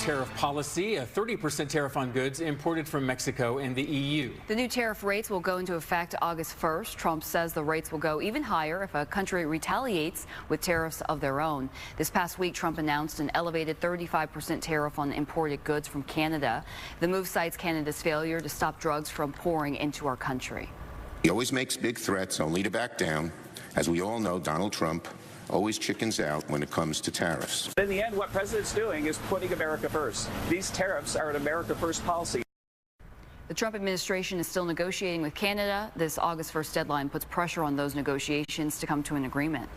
tariff policy, a 30% tariff on goods imported from Mexico and the EU. The new tariff rates will go into effect August 1st. Trump says the rates will go even higher if a country retaliates with tariffs of their own. This past week, Trump announced an elevated 35% tariff on imported goods from Canada. The move cites Canada's failure to stop drugs from pouring into our country. He always makes big threats only to back down. As we all know, Donald Trump always chickens out when it comes to tariffs. In the end, what the president's doing is putting America first. These tariffs are an America first policy. The Trump administration is still negotiating with Canada. This August 1st deadline puts pressure on those negotiations to come to an agreement.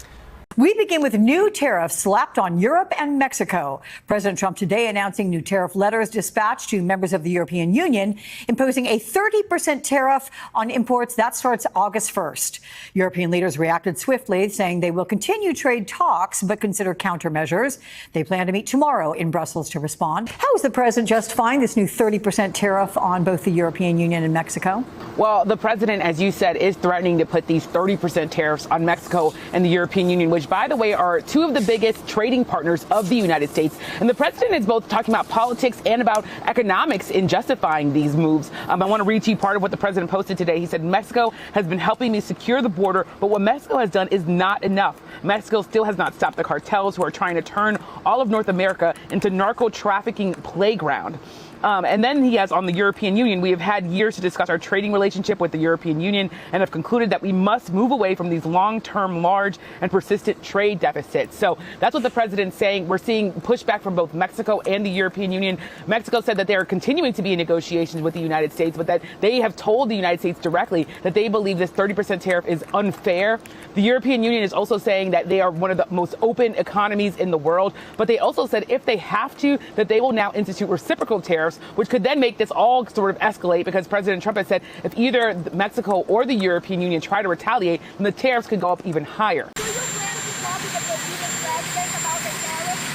We begin with new tariffs slapped on Europe and Mexico. President Trump today announcing new tariff letters dispatched to members of the European Union, imposing a 30% tariff on imports. That starts August 1st. European leaders reacted swiftly, saying they will continue trade talks but consider countermeasures. They plan to meet tomorrow in Brussels to respond. How is the president justifying this new 30% tariff on both the European Union and Mexico? Well, the president, as you said, is threatening to put these 30% tariffs on Mexico and the European Union, which, by the way, are two of the biggest trading partners of the United States. And the president is both talking about politics and about economics in justifying these moves. I want to read to you part of what the president posted today. He said, Mexico has been helping me secure the border, but what Mexico has done is not enough. Mexico still has not stopped the cartels who are trying to turn all of North America into narco trafficking playground. And then he has on the European Union, we have had years to discuss our trading relationship with the European Union and have concluded that we must move away from these long-term, large and persistent trade deficits. So that's what the president's saying. We're seeing pushback from both Mexico and the European Union. Mexico said that they are continuing to be in negotiations with the United States, but that they have told the United States directly that they believe this 30% tariff is unfair. The European Union is also saying that they are one of the most open economies in the world, but they also said if they have to, that they will now institute reciprocal tariffs, which could then make this all sort of escalate, because President Trump has said if either Mexico or the European Union try to retaliate, then the tariffs could go up even higher.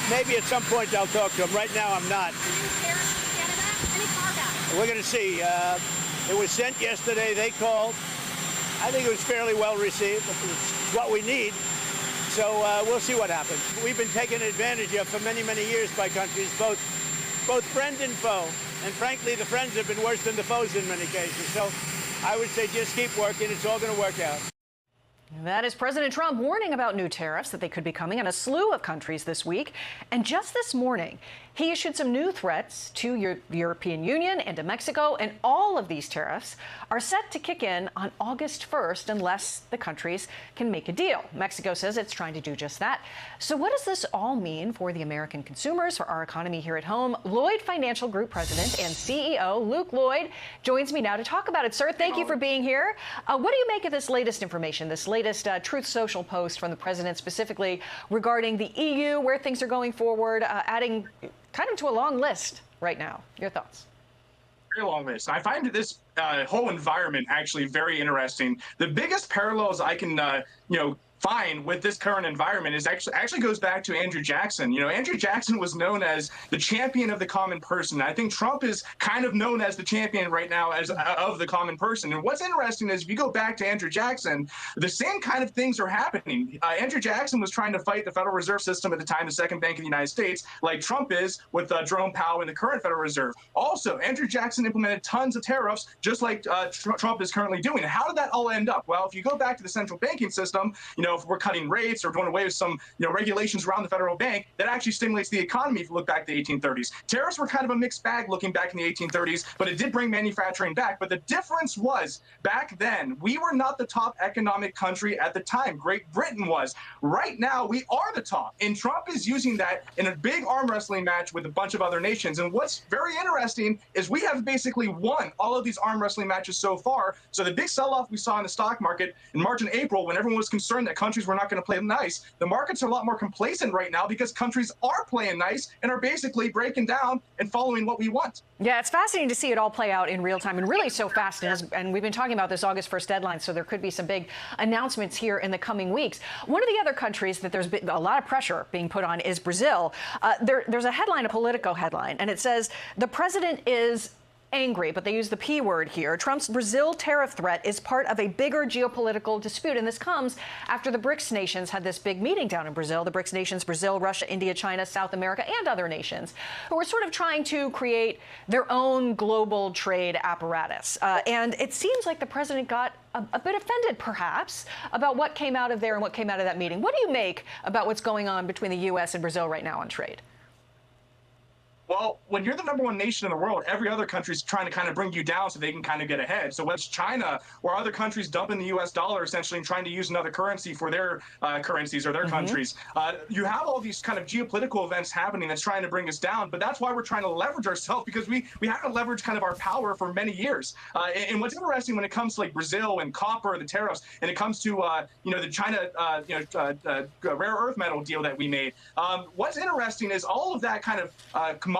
Maybe at some point I'll talk to him. Right now I'm not. We're going to see. It was sent yesterday. They called. I think it was fairly well received. It's what we need. So we'll see what happens. We've been taken advantage of for many, many years by countries, both friend and foe. And frankly, the friends have been worse than the foes in many cases. So I would say just keep working. It's all going to work out. That is President Trump warning about new tariffs that they could be coming on a slew of countries this week. And just this morning, he issued some new threats to the European Union and to Mexico. And all of these tariffs are set to kick in on August 1st unless the countries can make a deal. Mexico says it's trying to do just that. So what does this all mean for the American consumers, for our economy here at home? Lloyd Financial Group President and CEO Luke Lloyd joins me now to talk about it. Sir, thank you for being here. What do you make of this latest information, this latest Truth Social post from the president specifically regarding the EU, where things are going forward, adding kind of to a long list right now? Your thoughts? Very long list. I find this whole environment actually very interesting. The biggest parallels I can, find with this current environment is actually goes back to Andrew Jackson. Andrew Jackson was known as the champion of the common person. I think Trump is kind of known as the champion right now of the common person. And what's interesting is if you go back to Andrew Jackson, the same kind of things are happening. Andrew Jackson was trying to fight the Federal Reserve System at the time, the second bank in the United States, like Trump is with Jerome Powell in the current Federal Reserve. Also, Andrew Jackson implemented tons of tariffs, just like Trump is currently doing. How did that all end up? Well, if you go back to the central banking system, if we're cutting rates or doing away with some regulations around the federal bank, that actually stimulates the economy if you look back to the 1830s. Tariffs were kind of a mixed bag looking back in the 1830s, but it did bring manufacturing back. But the difference was back then, we were not the top economic country at the time. Great Britain was. Right now, we are the top. And Trump is using that in a big arm wrestling match with a bunch of other nations. And what's very interesting is we have basically won all of these arm wrestling matches so far. So the big sell-off we saw in the stock market in March and April, when everyone was concerned that countries were not going to play nice, the markets are a lot more complacent right now because countries are playing nice and are basically breaking down and following what we want. Yeah, it's fascinating to see it all play out in real time and really so fast. And we've been talking about this August 1st deadline, so there could be some big announcements here in the coming weeks. One of the other countries that there's been a lot of pressure being put on is Brazil. There's a headline, a Politico headline, and it says the president is angry, but they use the P word here. Trump's Brazil tariff threat is part of a bigger geopolitical dispute, and this comes after the BRICS nations had this big meeting down in Brazil. The BRICS nations, Brazil, Russia, India, China, South America, and other nations, who were sort of trying to create their own global trade apparatus. And it seems like the president got a bit offended, perhaps, about what came out of there and what came out of that meeting. What do you make about what's going on between the U.S. and Brazil right now on trade? Well, when you're the #1 nation in the world, every other country is trying to kind of bring you down so they can kind of get ahead. So whether it's China or other countries dumping the U.S. dollar essentially and trying to use another currency for their currencies or their countries, you have all these kind of geopolitical events happening that's trying to bring us down. But that's why we're trying to leverage ourselves, because we have to leverage kind of our power for many years. And what's interesting when it comes to like Brazil and copper, the tariffs, and it comes to the China rare earth metal deal that we made. What's interesting is all of that kind of commodities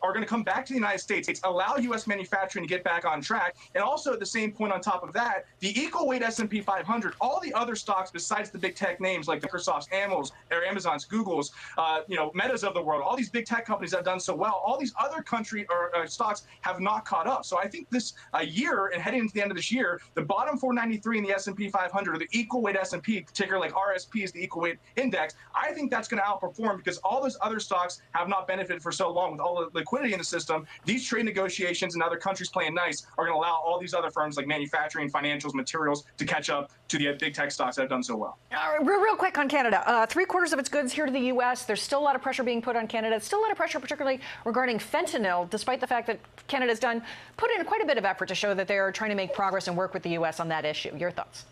are going to come back to the United States. It's allow U.S. manufacturing to get back on track. And also at the same point on top of that, the equal weight S&P 500, all the other stocks besides the big tech names like Microsoft's, Amazon's, Google's, Meta's of the world, all these big tech companies that have done so well, all these other country stocks have not caught up. So I think this year and heading into the end of this year, the bottom 493 in the S&P 500 or the equal weight S&P, particularly like RSP is the equal weight index, I think that's going to outperform because all those other stocks have not benefited for so long with all the liquidity in the system. These trade negotiations and other countries playing nice are going to allow all these other firms like manufacturing, financials, materials to catch up to the big tech stocks that have done so well. Real quick on Canada. 3/4 of its goods here to the U.S. There's still a lot of pressure being put on Canada. Still a lot of pressure, particularly regarding fentanyl, despite the fact that Canada's put in quite a bit of effort to show that they're trying to make progress and work with the U.S. on that issue. Your thoughts?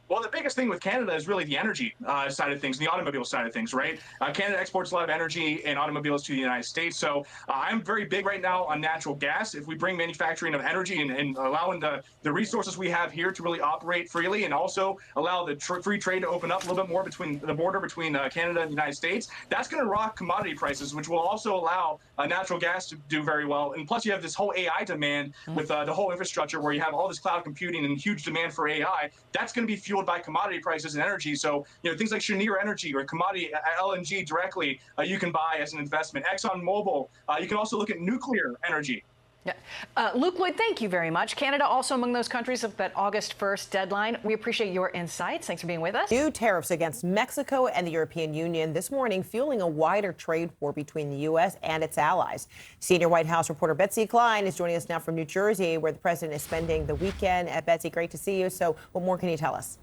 Well, the biggest thing with Canada is really the energy side of things, the automobile side of things, right? Canada exports a lot of energy and automobiles to the United States. So I'm very big right now on natural gas. If we bring manufacturing of energy and allowing the resources we have here to really operate freely and also allow the free trade to open up a little bit more between the border between Canada and the United States, that's going to rock commodity prices, which will also allow natural gas to do very well. And plus you have this whole AI demand with the whole infrastructure where you have all this cloud computing and huge demand for AI. That's going to be fueled by commodity prices and energy. So, things like Cheniere Energy or commodity LNG directly, you can buy as an investment. ExxonMobil, you can also look at nuclear energy. Yeah. Luke Lloyd, thank you very much. Canada also among those countries of that August 1st deadline. We appreciate your insights. Thanks for being with us. New tariffs against Mexico and the European Union this morning, fueling a wider trade war between the U.S. and its allies. Senior White House reporter Betsy Klein is joining us now from New Jersey, where the president is spending the weekend. Betsy, great to see you. So what more can you tell us?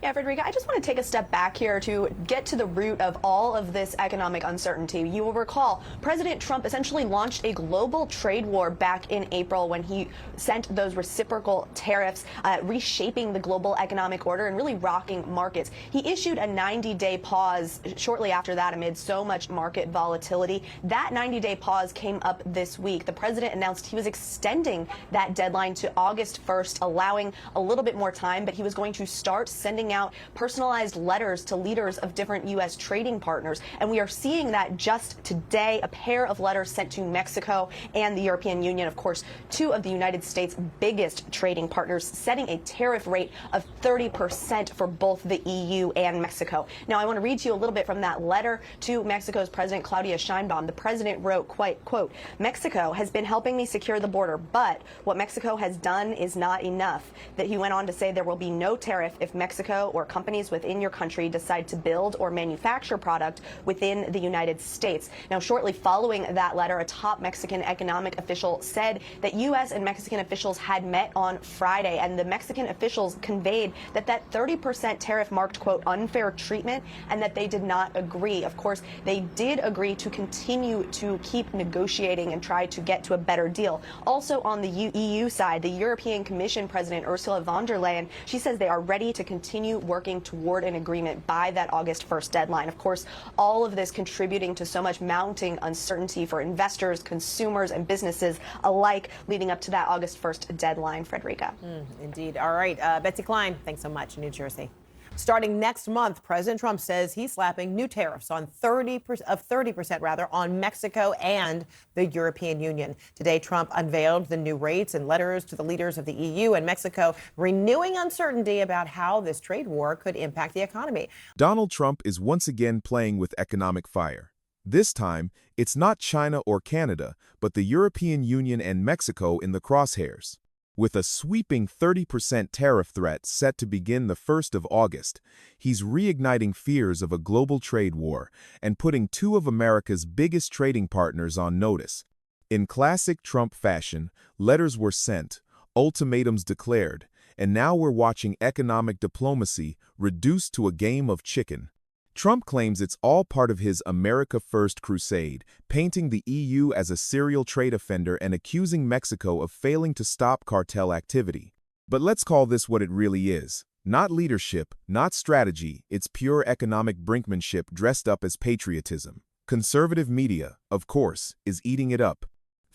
Yeah, Frederica, I just want to take a step back here to get to the root of all of this economic uncertainty. You will recall President Trump essentially launched a global trade war back in April when he sent those reciprocal tariffs, reshaping the global economic order and really rocking markets. He issued a 90-day pause shortly after that amid so much market volatility. That 90-day pause came up this week. The president announced he was extending that deadline to August 1st, allowing a little bit more time, but he was going to start sending out personalized letters to leaders of different U.S. trading partners. And we are seeing that just today, a pair of letters sent to Mexico and the European Union, of course, two of the United States' biggest trading partners, setting a tariff rate of 30% for both the EU and Mexico. Now, I want to read to you a little bit from that letter to Mexico's President Claudia Sheinbaum. The president wrote, quote, Mexico has been helping me secure the border, but what Mexico has done is not enough. That he went on to say there will be no tariff if Mexico or companies within your country decide to build or manufacture product within the United States. Now, shortly following that letter, a top Mexican economic official said that U.S. and Mexican officials had met on Friday, and the Mexican officials conveyed that that 30% tariff marked, quote, unfair treatment, and that they did not agree. Of course, they did agree to continue to keep negotiating and try to get to a better deal. Also on the EU side, the European Commission President Ursula von der Leyen, she says they are ready to continue working toward an agreement by that August 1st deadline. Of course, all of this contributing to so much mounting uncertainty for investors, consumers, and businesses alike leading up to that August 1st deadline, Frederica. Indeed. All right. Betsy Klein, thanks so much, New Jersey. Starting next month, President Trump says he's slapping new tariffs on 30% on Mexico and the European Union. Today, Trump unveiled the new rates and letters to the leaders of the EU and Mexico, renewing uncertainty about how this trade war could impact the economy. Donald Trump is once again playing with economic fire. This time, it's not China or Canada, but the European Union and Mexico in the crosshairs. With a sweeping 30% tariff threat set to begin the 1st of August, he's reigniting fears of a global trade war and putting two of America's biggest trading partners on notice. In classic Trump fashion, letters were sent, ultimatums declared, and now we're watching economic diplomacy reduced to a game of chicken. Trump claims it's all part of his America First crusade, painting the EU as a serial trade offender and accusing Mexico of failing to stop cartel activity. But let's call this what it really is. Not leadership, not strategy, it's pure economic brinkmanship dressed up as patriotism. Conservative media, of course, is eating it up.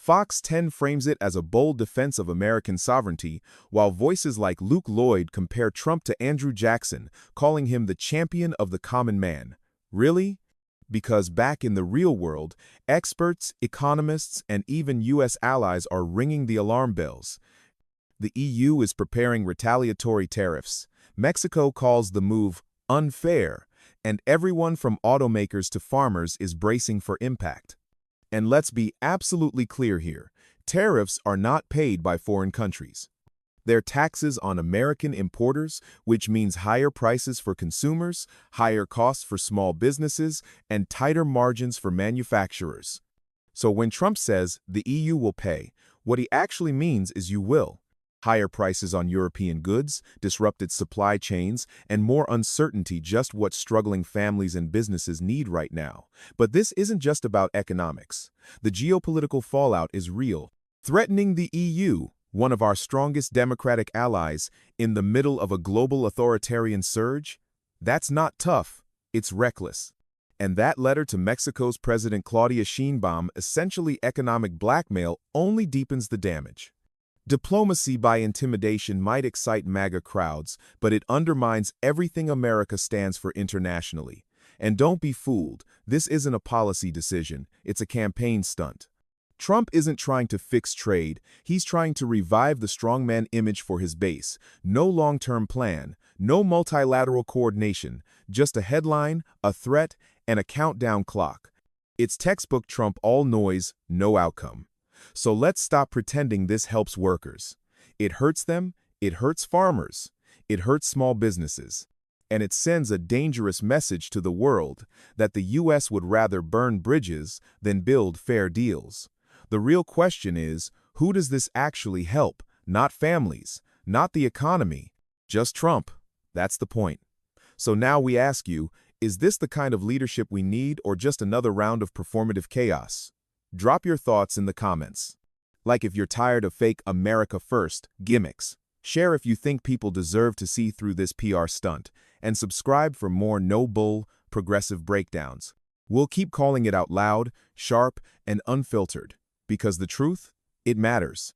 Fox 10 frames it as a bold defense of American sovereignty, while voices like Luke Lloyd compare Trump to Andrew Jackson, calling him the champion of the common man. Really? Because back in the real world, experts, economists, and even U.S. allies are ringing the alarm bells. The EU is preparing retaliatory tariffs. Mexico calls the move unfair, and everyone from automakers to farmers is bracing for impact. And let's be absolutely clear here, tariffs are not paid by foreign countries. They're taxes on American importers, which means higher prices for consumers, higher costs for small businesses, and tighter margins for manufacturers. So when Trump says the EU will pay, what he actually means is you will. Higher prices on European goods, disrupted supply chains, and more uncertainty, just what struggling families and businesses need right now. But this isn't just about economics. The geopolitical fallout is real, threatening the EU, one of our strongest democratic allies, in the middle of a global authoritarian surge. That's not tough, it's reckless. And that letter to Mexico's President Claudia Sheinbaum, essentially economic blackmail, only deepens the damage. Diplomacy by intimidation might excite MAGA crowds, but it undermines everything America stands for internationally. And don't be fooled, this isn't a policy decision, it's a campaign stunt. Trump isn't trying to fix trade, he's trying to revive the strongman image for his base. No long-term plan, no multilateral coordination, just a headline, a threat, and a countdown clock. It's textbook Trump, all noise, no outcome. So let's stop pretending this helps workers. It hurts them, it hurts farmers, it hurts small businesses. And it sends a dangerous message to the world that the U.S. would rather burn bridges than build fair deals. The real question is, who does this actually help? Not families, not the economy, just Trump. That's the point. So now we ask you, is this the kind of leadership we need or just another round of performative chaos? Drop your thoughts in the comments. Like if you're tired of fake America First gimmicks. Share if you think people deserve to see through this PR stunt. And subscribe for more no-bull, progressive breakdowns. We'll keep calling it out loud, sharp, and unfiltered. Because the truth, it matters.